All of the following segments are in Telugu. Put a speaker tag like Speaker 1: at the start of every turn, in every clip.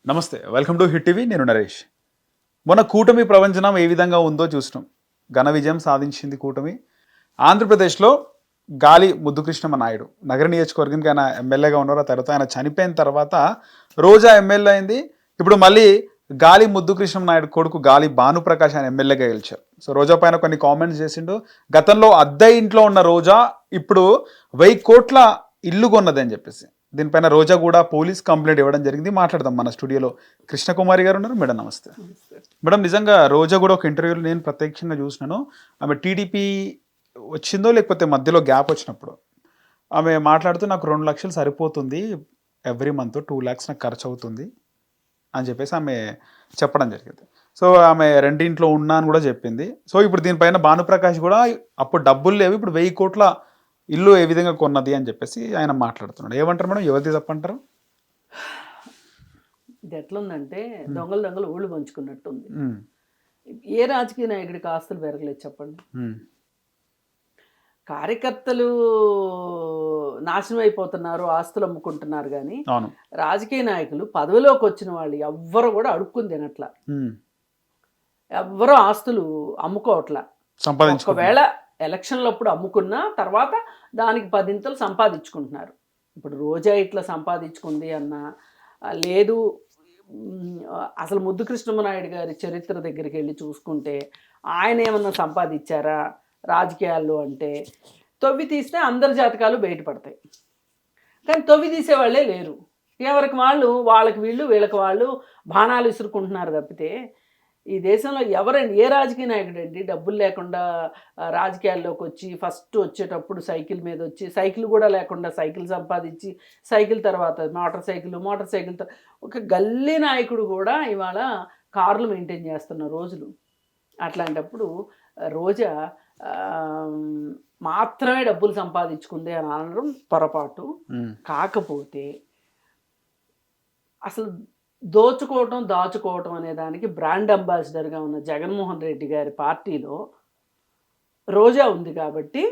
Speaker 1: నమస్తే, వెల్కమ్ టు హిట్ టీవీ. నేను నరేష్. మొన్న కూటమి ప్రపంచనం ఏ విధంగా ఉందో చూసినాం. ఘన విజయం సాధించింది కూటమి. ఆంధ్రప్రదేశ్లో గాలి ముద్దుకృష్ణమ నాయుడు నగర నియోజకవర్గానికి ఆయన ఎమ్మెల్యేగా ఉన్నారు. ఆ తర్వాత ఆయన చనిపోయిన తర్వాత రోజా ఎమ్మెల్యే అయింది. ఇప్పుడు మళ్ళీ గాలి ముద్దుకృష్ణమ నాయుడు కొడుకు గాలి భానుప్రకాష్ ఆయన ఎమ్మెల్యేగా గెలిచారు. సో రోజా పైన కొన్ని కామెంట్స్ చేసిండు. గతంలో అద్దె ఇంట్లో ఉన్న రోజా ఇప్పుడు 1000 కోట్ల ఇల్లు కొన్నది అని చెప్పేసి దీనిపైన రోజా కూడా పోలీస్ కంప్లైంట్ ఇవ్వడం జరిగింది. మాట్లాడదాం. మన స్టూడియోలో కృష్ణకుమారి గారు ఉన్నారు. మేడం నమస్తే. మేడం, నిజంగా రోజా కూడా ఒక ఇంటర్వ్యూలో నేను ప్రత్యక్షంగా చూసినాను. ఆమె టీడీపీ వచ్చిందో లేకపోతే మధ్యలో గ్యాప్ వచ్చినప్పుడు ఆమె మాట్లాడుతూ నాకు 2 లక్షలు సరిపోతుంది, ఎవ్రీ మంత్ 2 lakhs నాకు ఖర్చు అవుతుంది అని చెప్పేసి ఆమె చెప్పడం జరిగింది. సో ఆమె రెండింట్లో ఉన్నా అని కూడా చెప్పింది. సో ఇప్పుడు దీనిపైన భానుప్రకాష్ కూడా అప్పుడు డబ్బులు లేవు, ఇప్పుడు 1000 కోట్ల ఇల్లు ఏ విధంగా కొన్నది అని చెప్పేసి ఆయన మాట్లాడుతున్నాడు. ఏమంటారు మేడం, ఎవరిది తప్పంటారు?
Speaker 2: ఇది ఎట్లుందంటే దొంగలు ఊళ్ళు పంచుకున్నట్టు ఉంది. ఏ రాజకీయ నాయకుడికి ఆస్తులు పెరగలేదు చెప్పండి. కార్యకర్తలు నాశనం అయిపోతున్నారు, ఆస్తులు అమ్ముకుంటున్నారు. కానీ రాజకీయ నాయకులు పదవిలోకి వచ్చిన వాళ్ళు ఎవ్వరు కూడా అడుక్కుని తినట్లా, ఎవ్వరూ ఆస్తులు అమ్ముకోవట్లా. ఒకవేళ ఎలక్షన్లప్పుడు అమ్ముకున్నా తర్వాత దానికి 10 ఇంతలు సంపాదించుకుంటున్నారు. ఇప్పుడు రోజా ఇట్లా సంపాదించుకుంది అన్నా లేదు. అసలు ముద్దుకృష్ణమనాయుడు గారి చరిత్ర దగ్గరికి వెళ్ళి చూసుకుంటే ఆయన ఏమన్నా సంపాదించారా రాజకీయాల్లో అంటే తవ్వి తీస్తే అందరి జాతకాలు బయటపడతాయి. కానీ తవ్వి తీసేవాళ్ళే లేరు. ఎవరికి వాళ్ళు, వాళ్ళకి వీళ్ళు, వీళ్ళకి వాళ్ళు బాణాలు విసురుకుంటున్నారు తప్పితే ఈ దేశంలో ఎవరైనా ఏ రాజకీయ నాయకుడు అండి డబ్బులు లేకుండా రాజకీయాల్లోకి వచ్చి ఫస్ట్ వచ్చేటప్పుడు సైకిల్ మీద వచ్చి, సైకిల్ కూడా లేకుండా సైకిల్ సంపాదించి, సైకిల్ తర్వాత మోటార్ సైకిల్ ఒక గల్లీ నాయకుడు కూడా ఇవాళ కార్లు మెయింటైన్ చేస్తున్న రోజులు. అట్లాంటప్పుడు రోజా మాత్రమే డబ్బులు సంపాదించుకుంది అని అనడం పొరపాటు. కాకపోతే అసలు దాచుకోవటం అనే దానికి బ్రాండ్ అంబాసిడర్గా ఉన్న జగన్మోహన్ రెడ్డి గారి పార్టీలో రోజా ఉంది కాబట్టి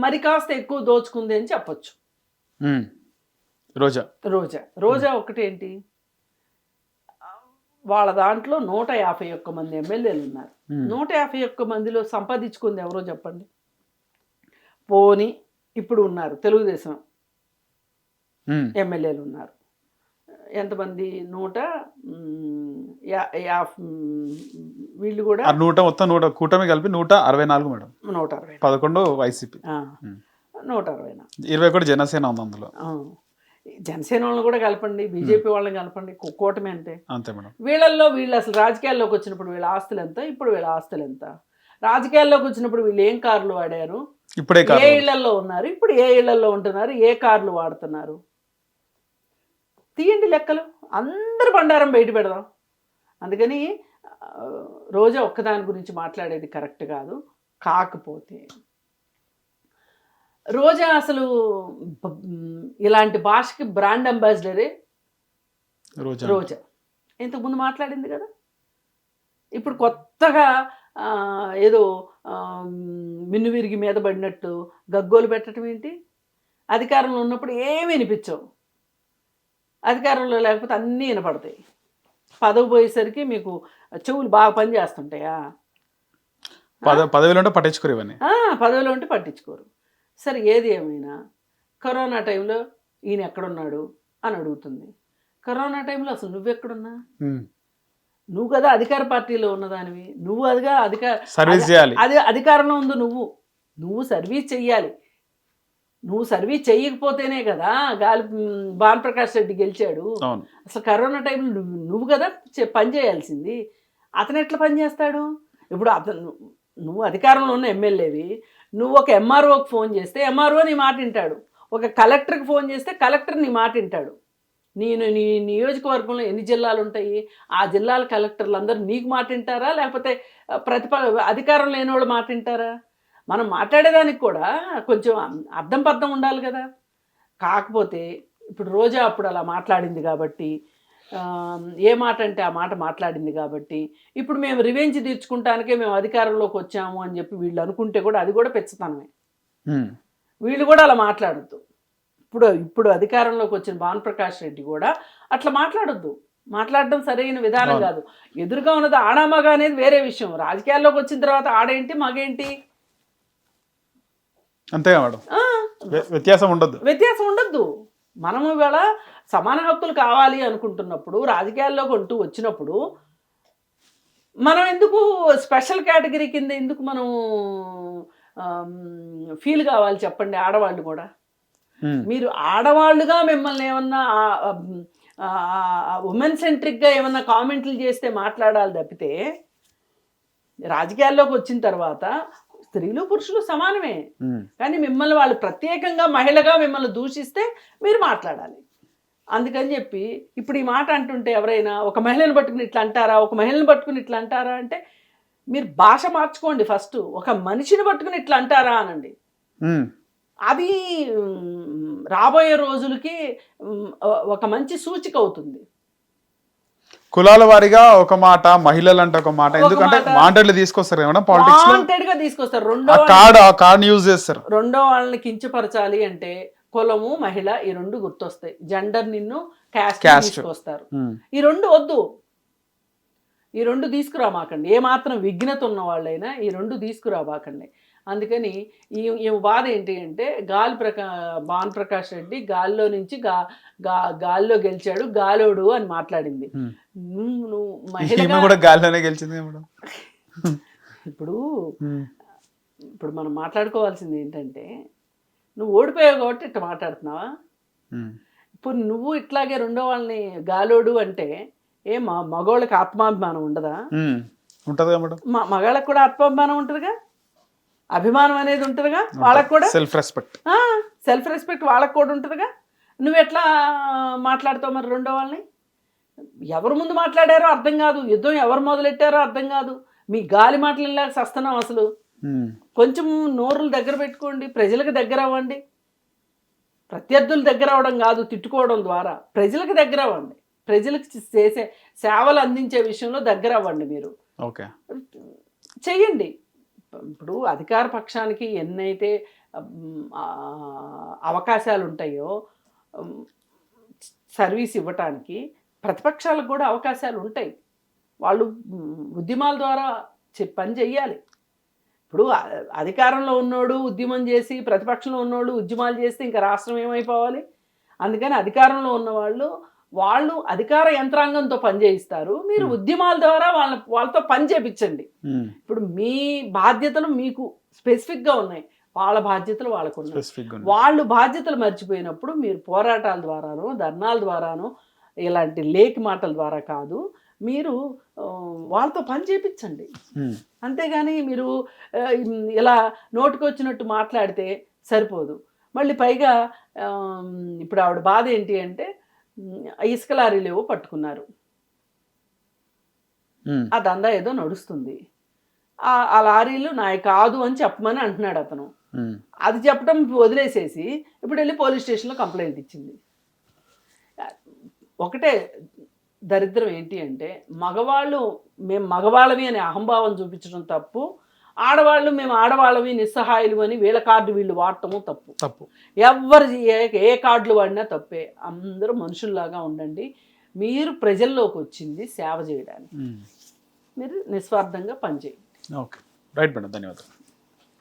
Speaker 2: మరి కాస్త ఎక్కువ దోచుకుంది అని చెప్పచ్చు. రోజా ఒకటేంటి, వాళ్ళ దాంట్లో 151 మంది ఎమ్మెల్యేలు ఉన్నారు. 151 మందిలో సంపాదించుకుంది ఎవరో చెప్పండి. పోనీ ఇప్పుడు ఉన్నారు తెలుగుదేశం ఎమ్మెల్యేలు ఉన్నారు. ఎంతమంది? 150. వీళ్ళు కూడా
Speaker 1: మొత్తం 100 కూటమి కలిపి 164 మేడం.
Speaker 2: 160.
Speaker 1: 11 వైసీపీ,
Speaker 2: 160.
Speaker 1: 20 కూడా జనసేన ఉంది అందులో.
Speaker 2: జనసేన వాళ్ళని కూడా కలపండి, బీజేపీ వాళ్ళని కలపండి, కూటమి అంతే
Speaker 1: మేడం.
Speaker 2: వీళ్ళు అసలు రాజకీయాల్లోకి వచ్చినప్పుడు వీళ్ళ ఆస్తులు ఎంత, ఇప్పుడు వీళ్ళ ఆస్తులు ఎంత? రాజకీయాల్లోకి వచ్చినప్పుడు వీళ్ళు ఏం కార్లు వాడారు, ఏ ఇళ్లలో ఉన్నారు, ఇప్పుడు ఏ ఇళ్లలో ఉంటున్నారు, ఏ కార్లు వాడుతున్నారు? తీయండి లెక్కలు, అందరు బండారం బయట పెడదాం. అందుకని రోజా ఒక్కదాని గురించి మాట్లాడేది కరెక్ట్ కాదు. కాకపోతే రోజా అసలు ఇలాంటి భాషకి బ్రాండ్ అంబాసిడరే రోజా. ఇంతకుముందు మాట్లాడింది కదా, ఇప్పుడు కొత్తగా ఏదో మిన్నువిరిగి మీద పడినట్టు గగ్గోలు పెట్టడం ఏంటి? అధికారంలో ఉన్నప్పుడు ఏమీ వినిపించవు, అధికారంలో లేకపోతే అన్నీ వినపడతాయి. పదవి పోయేసరికి మీకు చెవులు బాగా పనిచేస్తుంటాయా?
Speaker 1: పదవిలో ఉంటే పట్టించుకోరు, ఇవన్నీ
Speaker 2: పదవిలో ఉంటే పట్టించుకోరు. సరే, ఏది ఏమైనా కరోనా టైంలో ఈయన ఎక్కడున్నాడు అని అడుగుతుంది. కరోనా టైంలో అసలు నువ్వెక్కడున్నా? నువ్వు కదా అధికార పార్టీలో ఉన్నదానివి, నువ్వు అధికారంలో ఉంది, నువ్వు సర్వీస్ చెయ్యాలి. నువ్వు సర్వీస్ చెయ్యకపోతేనే కదా భానుప్రకాష్ రెడ్డి గెలిచాడు. అసలు కరోనా టైంలో నువ్వు కదా పని చేయాల్సింది. అతను ఎట్లా పని చేస్తాడు? ఇప్పుడు నువ్వు అధికారంలో ఉన్న ఎమ్మెల్యేవి, నువ్వు ఒక ఎంఆర్ఓకి ఫోన్ చేస్తే ఎంఆర్ఓ నీ మాట వింటాడు, ఒక కలెక్టర్కి ఫోన్ చేస్తే కలెక్టర్ నీ మాట వింటాడు. నీ నియోజకవర్గంలో ఎన్ని జిల్లాలు ఉంటాయి, ఆ జిల్లాల కలెక్టర్లు అందరూ నీకు మాట వింటారా, లేకపోతే అధికారం లేని వాళ్ళు మాట వింటారా? మనం మాట్లాడేదానికి కూడా కొంచెం అర్థం పర్థం ఉండాలి కదా. కాకపోతే ఇప్పుడు రోజా అప్పుడు అలా మాట్లాడింది కాబట్టి, ఏ మాట అంటే ఆ మాట మాట్లాడింది కాబట్టి ఇప్పుడు మేము రివెంజ్ తీర్చుకుంటానికే మేము అధికారంలోకి వచ్చాము అని చెప్పి వీళ్ళు అనుకుంటే కూడా అది కూడా పెచ్చతనమే. వీళ్ళు కూడా అలా మాట్లాడద్దు. ఇప్పుడు అధికారంలోకి వచ్చిన భానుప్రకాష్ రెడ్డి కూడా అట్లా మాట్లాడడం సరైన విధానం కాదు. ఎదురుగా ఉన్నది ఆడామగ అనేది వేరే విషయం. రాజకీయాల్లోకి వచ్చిన తర్వాత ఆడేంటి మగేంటి
Speaker 1: అంతేగా మేడం, వ్యత్యాసం ఉండద్దు. మనము ఇవాళ సమాన హక్కులు కావాలి అనుకుంటున్నప్పుడు, రాజకీయాల్లోకి అంటూ వచ్చినప్పుడు మనం ఎందుకు స్పెషల్ కేటగిరీ కింద ఎందుకు మనం ఫీల్ కావాలి చెప్పండి? ఆడవాళ్ళు కూడా మీరు ఆడవాళ్ళుగా మిమ్మల్ని ఏమన్నా ఉమెన్ సెంట్రిక్గా ఏమన్నా కామెంట్లు చేస్తే మాట్లాడాలి తప్పితే, రాజకీయాల్లోకి వచ్చిన తర్వాత స్త్రీలు పురుషులు సమానమే, కానీ మిమ్మల్ని వాళ్ళు ప్రత్యేకంగా మహిళగా మిమ్మల్ని దూషిస్తే మీరు మాట్లాడాలి. అందుకని చెప్పి ఇప్పుడు ఈ మాట అంటుంటే ఎవరైనా ఒక మహిళను పట్టుకుని ఇట్లా అంటారా, ఒక మహిళను పట్టుకుని ఇట్లా అంటారా అంటే మీరు భాష మార్చుకోండి. ఫస్ట్ ఒక మనిషిని పట్టుకుని ఇట్లా అంటారా అనండి. అది రాబోయే రోజులకి ఒక మంచి సూచిక అవుతుంది. కులాల వారిగా ఒక మాట, మహిళలు అంటే ఒక మాట, ఎందుకంటే వాంటెడ్లు తీసుకొస్తారు ఏమన్నా పాలిటిక్స్ లో, వాంటెడ్ గా తీసుకొస్తారు. కార్డ్ యూజ్ చేస్తారు. రెండో వాళ్ళని కించపరచాలి అంటే కులము మహిళ ఈ రెండు గుర్తొస్తాయి. జెండర్ నిన్ను క్యాస్ట్ తీసుకొస్తారు. ఈ రెండు వద్దు, ఈ రెండు తీసుకురామాకండి. ఏమాత్రం విఘ్నత ఉన్న వాళ్ళైనా ఈ రెండు తీసుకురాబాకండి. అందుకని ఈ బాధ ఏంటి అంటే భానుప్రకాష్ రెడ్డి గాల్లో నుంచి గాల్లో గెలిచాడు, గాలోడు అని మాట్లాడింది. నువ్వు మహిళ కూడా గాల్లోనే గెలిచింది. ఇప్పుడు మనం మాట్లాడుకోవాల్సింది ఏంటంటే, నువ్వు ఓడిపోయావు కాబట్టి ఇట్లా మాట్లాడుతున్నావా? ఇప్పుడు నువ్వు ఇట్లాగే రెండో వాళ్ళని గాలోడు అంటే మగవాళ్ళకి ఆత్మాభిమానం ఉండదా? ఉంటదిగా మేడం. మగాళ్ళకి కూడా ఆత్మాభిమానం ఉంటుందిగా, అభిమానం అనేది ఉంటుందిగా, వాళ్ళకు కూడా సెల్ఫ్ రెస్పెక్ట్ వాళ్ళకు కూడా ఉంటుందిగా. నువ్వు ఎట్లా మాట్లాడతావు మరి రెండో వాళ్ళని? ఎవరు ముందు మాట్లాడారో అర్థం కాదు, యుద్ధం ఎవరు మొదలెట్టారో అర్థం కాదు. మీ గాలి మాటలు సస్తున్నాం. అసలు కొంచెం నోరులు దగ్గర పెట్టుకోండి, ప్రజలకు దగ్గర అవ్వండి. ప్రత్యర్థులు దగ్గర అవ్వడం కాదు తిట్టుకోవడం ద్వారా, ప్రజలకు దగ్గర అవ్వండి. ప్రజలకు చేసే సేవలు అందించే విషయంలో దగ్గర అవ్వండి. మీరు చెయ్యండి. ఇప్పుడు అధికార పక్షానికి ఎన్నైతే అవకాశాలు ఉంటాయో సర్వీస్ ఇవ్వటానికి, ప్రతిపక్షాలకు కూడా అవకాశాలు ఉంటాయి. వాళ్ళు ఉద్యమాల ద్వారా పని చెయ్యాలి. ఇప్పుడు అధికారంలో ఉన్నోడు ఉద్యమం చేసి, ప్రతిపక్షంలో ఉన్నోడు ఉద్యమాలు చేస్తే ఇంకా రాష్ట్రం ఏమైపోవాలి? అందుకని అధికారంలో ఉన్నవాళ్ళు అధికార యంత్రాంగంతో పనిచేయిస్తారు. మీరు ఉద్యమాల ద్వారా వాళ్ళతో పని చేయించండి. ఇప్పుడు మీ బాధ్యతలు మీకు స్పెసిఫిక్గా ఉన్నాయి, వాళ్ళ బాధ్యతలు వాళ్ళకు ఉన్నాయి. వాళ్ళు బాధ్యతలు మర్చిపోయినప్పుడు మీరు పోరాటాల ద్వారానో, ధర్నాల ద్వారానో, ఇలాంటి లేఖి మాటల ద్వారా కాదు, మీరు వాళ్ళతో పని చేయించండి. అంతేగాని మీరు ఇలా నోటికొచ్చినట్టు మాట్లాడితే సరిపోదు. మళ్ళీ పైగా ఇప్పుడు ఆవిడ బాధ ఏంటి అంటే, ఇసుక లారీలేవో పట్టుకున్నారు, ఆ దందా ఏదో నడుస్తుంది, ఆ లారీలు నాయ కాదు అని చెప్పమని అంటున్నాడు అతను. అది చెప్పడం వదిలేసేసి ఇప్పుడు వెళ్ళి పోలీస్ స్టేషన్లో కంప్లైంట్ ఇచ్చింది. ఒకటే దరిద్రం ఏంటి అంటే, మేము మగవాళ్ళవి అనే అహంభావం చూపించడం తప్పు, ఆడవాళ్ళు మేము ఆడవాళ్ళవి నిస్సహాయులు అని వీళ్ళ కార్డు వీళ్ళు వాడటము తప్పు. ఎవరు ఏ కార్డులు వాడినా తప్పే. అందరూ మనుషుల్లాగా ఉండండి. మీరు ప్రజల్లోకి వచ్చింది సేవ చేయడానికి, మీరు నిస్వార్థంగా పనిచేయండి. ఓకే, రైట్ మేడం, ధన్యవాదాలు.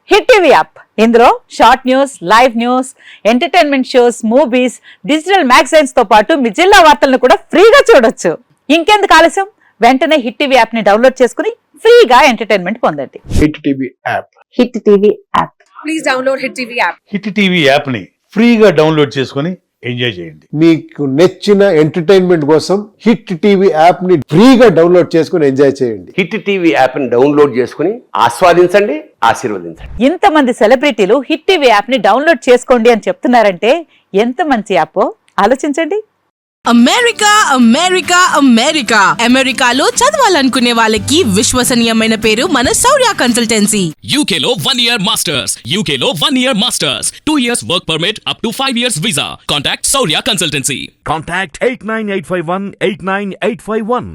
Speaker 3: హిట్ టీవీ యాప్, ఇందులో short news, live news, entertainment shows, movies, digital magazines తో పాటు మీ జిల్లా వార్తలను కూడా ఫ్రీగా చూడొచ్చు. ఇంకెందుకు ఆలస్యం, వెంటనే హిట్ టీవీ యాప్ ని డౌన్లోడ్ చేసుకుని ఫ్రీగా ఎంటర్టైన్మెంట్ పొందండి.
Speaker 4: Hit TV app,
Speaker 3: hit TV app, please download hit TV app.
Speaker 5: Hit TV app ని ఫ్రీగా డౌన్లోడ్ చేసుకుని ఎంజాయ్ చేయండి.
Speaker 4: మీకు నచ్చిన ఎంటర్టైన్మెంట్ కోసం హిట్ టీవీ యాప్ ని ఫ్రీగా డౌన్లోడ్ చేసుకుని ఎంజాయ్ చేయండి.
Speaker 6: హిట్ టీవీ యాప్ ని డౌన్లోడ్ చేసుకుని ఆస్వాదించండి, ఆశీర్వదించండి.
Speaker 3: ఇంతమంది సెలబ్రిటీలు హిట్ టీవీ యాప్ ని డౌన్లోడ్ చేసుకోండి అని చెప్తున్నారంటే ఎంత మంచి యాప్ ఆలోచించండి.
Speaker 7: అమెరికాలో చదవాలనుకునే వాళ్ళకి విశ్వసనీయమైన పేరు మన శౌర్య కన్సల్టెన్సీ.
Speaker 8: UK లో 1 year masters, UK లో 1 year masters, 2 years work permit up to 5 years visa. Contact Saurya Consultancy.
Speaker 9: Contact 89851 89851.